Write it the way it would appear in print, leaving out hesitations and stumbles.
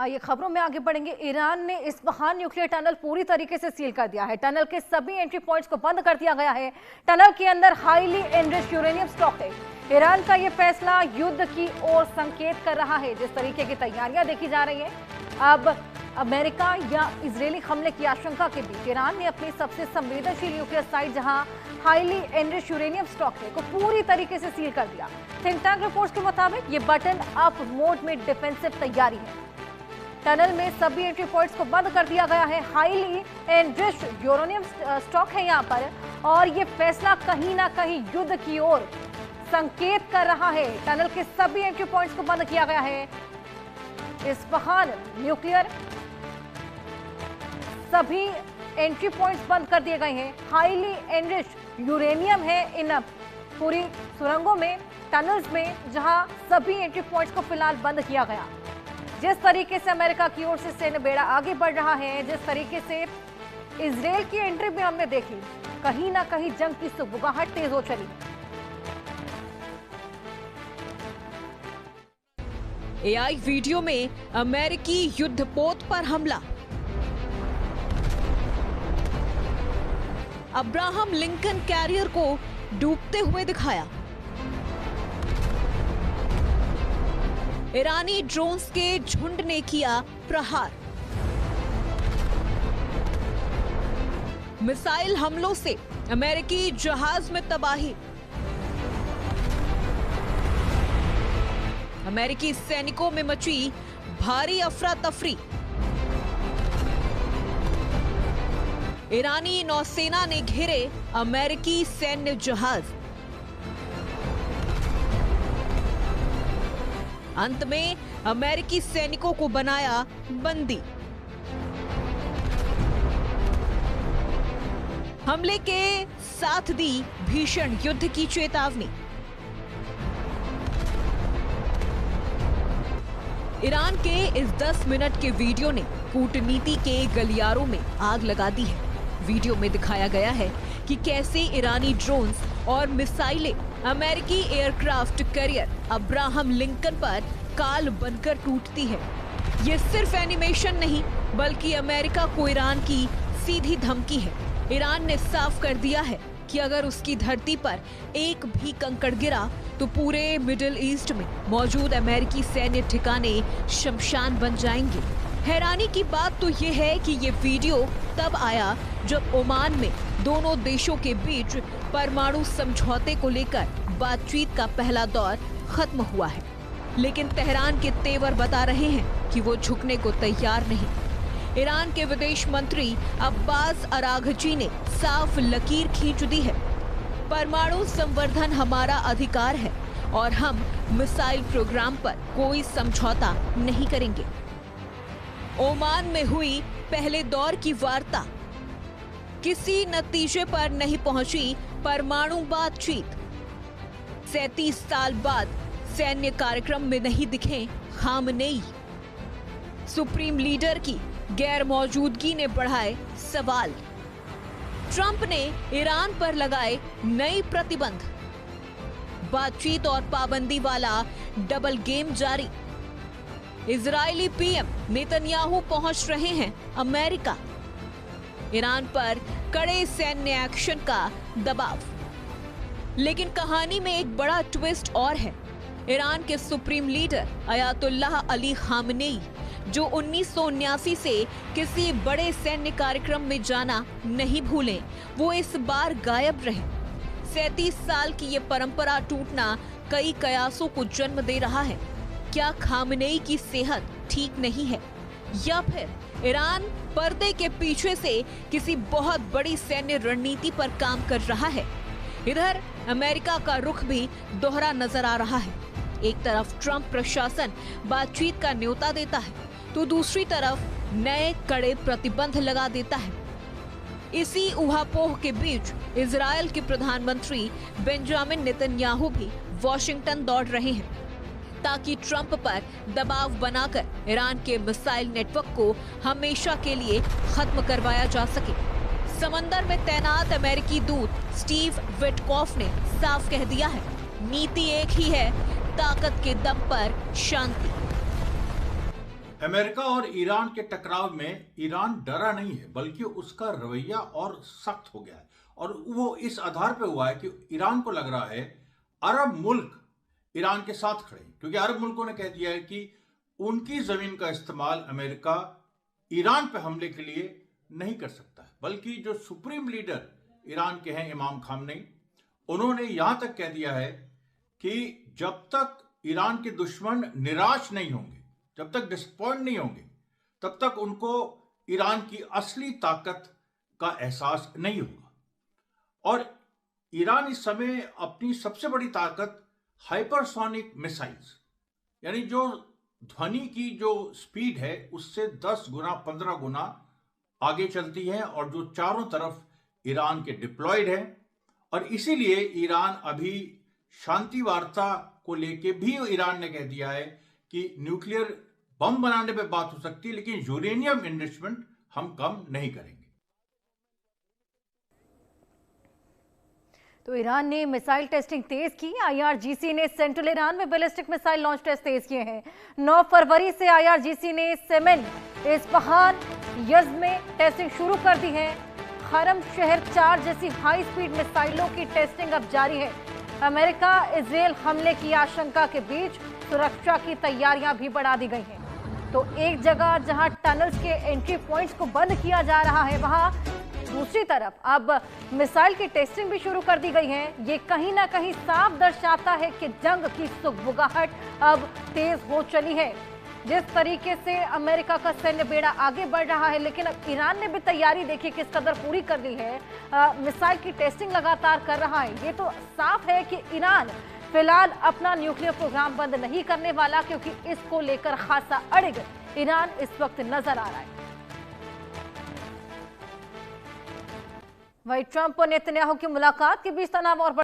आइए खबरों में आगे बढ़ेंगे। ईरान ने इस्फहान न्यूक्लियर टनल पूरी तरीके से सील कर दिया है। टनल के सभी एंट्री पॉइंट्स को बंद कर दिया गया है। टनल के अंदर हाईली एनरिच्ड यूरेनियम स्टॉक है। ईरान का यह फैसला युद्ध की ओर संकेत कर रहा है। जिस तरीके की तैयारियां देखी जा रही हैं, अब अमेरिका या इजरायली हमले की आशंका के बीच ईरान ने अपनी सबसे संवेदनशील न्यूक्लियर साइट, जहां हाईली एनरिच्ड यूरेनियम स्टॉक है, को पूरी तरीके से सील कर दिया। थिंक टैंक रिपोर्ट्स के मुताबिक ये बटन अप मोड में डिफेंसिव तैयारी है। टनल में सभी एंट्री पॉइंट्स को बंद कर दिया गया है। हाईली एनरिच्ड यूरेनियम स्टॉक है यहाँ पर, और ये फैसला कहीं ना कहीं युद्ध की ओर संकेत कर रहा है। टनल के सभी एंट्री पॉइंट्स को बंद किया गया है। इस्फहान न्यूक्लियर सभी एंट्री पॉइंट्स बंद कर दिए गए हैं। हाईली एनरिच्ड यूरेनियम है इन पूरी सुरंगों में, टनल्स में, जहां सभी एंट्री पॉइंट्स को फिलहाल बंद किया गया। जिस तरीके से अमेरिका की ओर से सैन्य बेड़ा आगे बढ़ रहा है, जिस तरीके से इजराइल की एंट्री भी हमने देखी, कहीं ना कहीं जंग की सुगबुगाहट तेज हो चली। एआई वीडियो में अमेरिकी युद्धपोत पर हमला। अब्राहम लिंकन कैरियर को डूबते हुए दिखाया। ईरानी ड्रोन्स के झुंड ने किया प्रहार। मिसाइल हमलों से अमेरिकी जहाज में तबाही। अमेरिकी सैनिकों में मची भारी अफरा तफरी। ईरानी नौसेना ने घेरे अमेरिकी सैन्य जहाज। अंत में अमेरिकी सैनिकों को बनाया बंदी। हमले के साथ दी भीषण युद्ध की चेतावनी। ईरान के इस 10 मिनट के वीडियो ने कूटनीति के गलियारों में आग लगा दी है। वीडियो में दिखाया गया है कि कैसे ईरानी ड्रोन्स और मिसाइलें अमेरिकी एयरक्राफ्ट कैरियर अब्राहम लिंकन पर काल बनकर टूटती है। ये सिर्फ एनिमेशन नहीं, बल्कि अमेरिका को ईरान की सीधी धमकी है। ईरान ने साफ कर दिया है कि अगर उसकी धरती पर एक भी कंकड़ गिरा तो पूरे मिडिल ईस्ट में मौजूद अमेरिकी सैन्य ठिकाने शमशान बन जाएंगे। हैरानी की बात तो ये है कि ये वीडियो तब आया जब ओमान में दोनों देशों के बीच परमाणु समझौते को लेकर बातचीत का पहला दौर खत्म हुआ है। लेकिन तेहरान के तेवर बता रहे हैं कि वो झुकने को तैयार नहीं। ईरान के विदेश मंत्री अब्बास अराघची ने साफ लकीर खींच दी है। परमाणु संवर्धन हमारा अधिकार है और हम मिसाइल प्रोग्राम पर कोई समझौता नहीं करेंगे। ओमान में हुई पहले दौर की वार्ता किसी नतीजे पर नहीं पहुंची। परमाणु बातचीत 37 साल बाद सैन्य कार्यक्रम में नहीं दिखे खामनेई। सुप्रीम लीडर की गैर मौजूदगी ने बढ़ाए सवाल। ट्रंप ने ईरान पर लगाए नए प्रतिबंध। बातचीत और पाबंदी वाला डबल गेम जारी। इजरायली पीएम नेतन्याहू पहुंच रहे हैं अमेरिका। ईरान पर कड़े सैन्य एक्शन का दबाव। लेकिन कहानी में एक बड़ा ट्विस्ट और है। ईरान के supreme leader Ayatollah Ali Khamenei, जो 1979 से किसी बड़े सैन्य कार्यक्रम में जाना नहीं भूले, वो इस बार गायब रहे। 37 साल की ये परंपरा टूटना कई कयासों को जन्म दे रहा है। क्या खामनेई की सेहत ठीक नहीं है, या फिर ईरान पर्दे के पीछे से किसी बहुत बड़ी सैन्य रणनीति पर काम कर रहा है? इधर अमेरिका का रुख भी दोहरा नजर आ रहा है। एक तरफ ट्रंप प्रशासन बातचीत का न्योता देता है, तो दूसरी तरफ नए कड़े प्रतिबंध लगा देता है। इसी उहापोह के बीच इजरायल के प्रधानमंत्री बेंजामिन नेतन्याहू भी वॉशिंगटन दौड़ रहे हैं, ताकि ट्रंप पर दबाव बनाकर ईरान के मिसाइल नेटवर्क को हमेशा के लिए खत्म करवाया जा सके। समंदर में तैनात अमेरिकी दूत स्टीव विटकॉफ ने साफ कह दिया है, नीति एक ही है, ताकत के दम पर शांति। अमेरिका और ईरान के टकराव में ईरान डरा नहीं है, बल्कि उसका रवैया और सख्त हो गया है। और वो इस आधार पे हुआ है कि ईरान को लग रहा है अरब मुल्क ईरान के साथ खड़े, क्योंकि अरब मुल्कों ने कह दिया है कि उनकी जमीन का इस्तेमाल अमेरिका ईरान पे हमले के लिए नहीं कर सकता है। बल्कि जो सुप्रीम लीडर ईरान के हैं इमाम खामेनी, उन्होंने यहां तक कह दिया है कि जब तक ईरान के दुश्मन निराश नहीं होंगे, जब तक डिसअपॉइंट नहीं होंगे, तब तक उनको ईरान की असली ताकत का एहसास नहीं होगा। और ईरान इस समय अपनी सबसे बड़ी ताकत हाइपरसोनिक मिसाइल्स, यानी जो ध्वनि की जो स्पीड है उससे 10 गुना 15 गुना आगे चलती है, और जो चारों तरफ ईरान के डिप्लॉयड है। और इसीलिए ईरान अभी शांति वार्ता को लेके भी ईरान ने कह दिया है कि न्यूक्लियर बम बनाने पे बात हो सकती है, लेकिन यूरेनियम इन्वेस्टमेंट हम कम नहीं करेंगे। तो ईरान ने मिसाइल टेस्टिंग तेज की। आईआरजीसी ने सेंट्रल ईरान में बैलिस्टिक मिसाइल लॉन्च टेस्ट तेज किए हैं। 9 फरवरी से आईआरजीसी ने सेमेन, इस्फहान, यज़्द में टेस्टिंग शुरू कर दी है। खरम शहर 4 जैसी हाई स्पीड मिसाइलों की टेस्टिंग अब जारी है। अमेरिका इजराइल हमले की आशंका के बीच सुरक्षा की तैयारियां भी बढ़ा दी गई हैं। तो एक जगह जहां टनल्स के एंट्री पॉइंट्स को बंद किया जा रहा है, वहां दूसरी तरफ अब मिसाइल की टेस्टिंग भी शुरू कर दी गई है। ये कहीं ना कहीं साफ दर्शाता है कि जंग की सुगबुगाहट अब तेज हो चली है। जिस तरीके से अमेरिका का सैन्य बेड़ा आगे बढ़ रहा है, लेकिन अब ईरान ने भी तैयारी देखिए किस कदर पूरी कर ली है। मिसाइल की टेस्टिंग लगातार कर रहा है। ये तो साफ है कि ईरान फिलहाल अपना न्यूक्लियर प्रोग्राम बंद नहीं करने वाला, क्योंकि इसको लेकर खासा अड़िग ईरान इस वक्त नजर आ रहा है। वहीं ट्रंप और नेतन्याहू की मुलाकात के बीच तनाव और